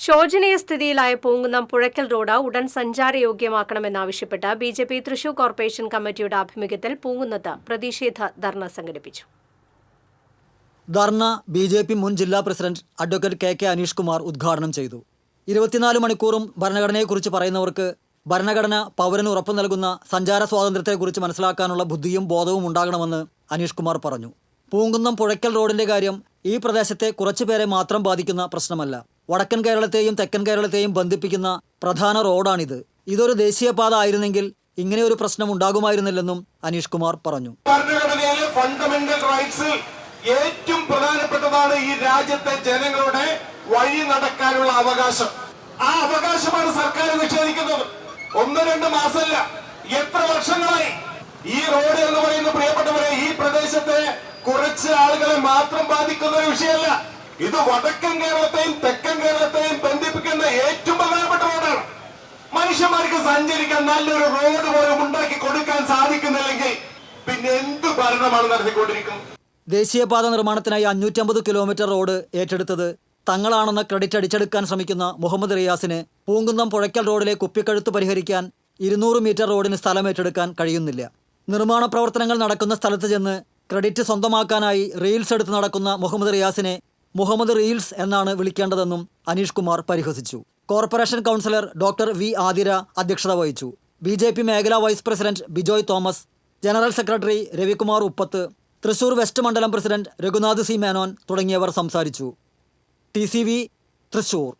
ശോചനീയ സ്ഥിതിയിലായ Poonkunnam Puzhakkal road ഉടൻ സഞ്ചാരയോഗ്യമാക്കണമെന്നാവശ്യപ്പെട്ട് BJP. Thrissur corporation കമ്മിറ്റിയുടെ ആഭിമുഖ്യത്തിൽ പൂങ്കുന്നത്ത് പ്രതിഷേധ ധർണ സംഘടിപ്പിച്ചു. ധർണ ബി.ജെ.പി. മുൻ ജില്ലാ president advocate K Aneesh Kumar ഉദ്ഘാടനം ചെയ്തു. 24 മണിക്കൂറും ഭരണഘടനയെക്കുറിച്ച് പറയുന്നവർക്ക് ഭരണഘടന പൗരന് ഉറപ്പു നൽകുന്ന സഞ്ചാര സ്വാതന്ത്ര്യത്തെക്കുറിച്ച് മനസ്സിലാക്കാനുള്ള ബുദ്ധിയും ബോധവും ഉണ്ടാകണമെന്ന് അനീഷ് കുമാർ പറഞ്ഞു. പൂങ്കുന്നം പുഴയ്ക്കൽ റോഡിന്റെ കാര്യം ഈ പ്രദേശത്തെ കുറച്ചുപേരെ മാത്രം ബാധിക്കുന്ന പ്രശ്നമല്ല. വടക്കൻ കേരളത്തെയും തെക്കൻ കേരളത്തെയും ബന്ധിപ്പിക്കുന്ന പ്രധാന റോഡാണിത്. ഇതൊരു ദേശീയപാത ആയിരുന്നെങ്കിൽ ഇങ്ങനെ ഒരു പ്രശ്നം ഉണ്ടാകുമായിരുന്നില്ലെന്നും അനീഷ് കുമാർ പറഞ്ഞു. ഭരണഘടനയിലെ ഫണ്ടമെന്റൽ റൈറ്റ്സിൽ ഏറ്റവും പ്രധാനപ്പെട്ടതാണ് ഈ രാജ്യത്തെ ജനങ്ങളുടെ വഴി നടക്കാനുള്ള അവകാശം. ആ അവകാശമാണ് സർക്കാർ നിഷേധിക്കുന്നത്. 1-2 മാസമല്ല, എത്ര വർഷങ്ങളായി ഈ റോഡ് എന്ന് പറയുന്ന പ്രിയപ്പെട്ടവരെ ഈ പ്രദേശത്തെ കുറച്ച് ആളുകളെ മാത്രം ബാധിക്കുന്ന ഒരു വിഷയമല്ല. ഇത് വടക്കൻ കേരളത്തെയും തെക്കൻ കേരളത്തെയും ബന്ധിപ്പിക്കുന്ന ഏറ്റവും പ്രധാനപ്പെട്ട റോഡാണ്. മനുഷ്യന്മാർക്ക് സഞ്ചരിക്കാൻ നല്ലൊരു റോഡ് പോലും ഉണ്ടാക്കി കൊടുക്കാൻ സാധിക്കുന്നില്ലെങ്കിൽ പിന്നെ എന്ത് ഭരണമാണ് നടത്തിക്കൊണ്ടിരിക്കുന്നത്? ദേശീയപാത നിർമ്മാണത്തിനായി 550 കിലോമീറ്റർ റോഡ് ഏറ്റെടുത്തത് തങ്ങളാണെന്ന ക്രെഡിറ്റ് അടിച്ചെടുക്കാൻ ശ്രമിക്കുന്ന മുഹമ്മദ് റിയാസിന് പൂങ്കുന്നം പുഴയ്ക്കൽ റോഡിലെ കുപ്പിക്കഴുത്ത് പരിഹരിക്കാൻ 200 മീറ്റർ റോഡിന് സ്ഥലം ഏറ്റെടുക്കാൻ കഴിയുന്നില്ല. നിർമ്മാണ പ്രവർത്തനങ്ങൾ നടക്കുന്ന സ്ഥലത്ത് ചെന്ന് ക്രെഡിറ്റ് സ്വന്തമാക്കാനായി റീൽസ് എടുത്ത് നടക്കുന്ന മുഹമ്മദ് റിയാസിനെ മുഹമ്മദ് റീൽസ് എന്നാണ് വിളിക്കേണ്ടതെന്നും അനീഷ് കുമാർ പരിഹസിച്ചു. Corporation councillor doctor V Athira അധ്യക്ഷത വഹിച്ചു. ബി.ജെ.പി. മേഖലാ vice president Bijoy Thomas, general secretary Ravikumar Uppath, Thrissur west മണ്ഡലം പ്രസിഡന്റ് രഘുനാഥ് സി മേനോൻ തുടങ്ങിയവർ സംസാരിച്ചു. TCV തൃശൂർ.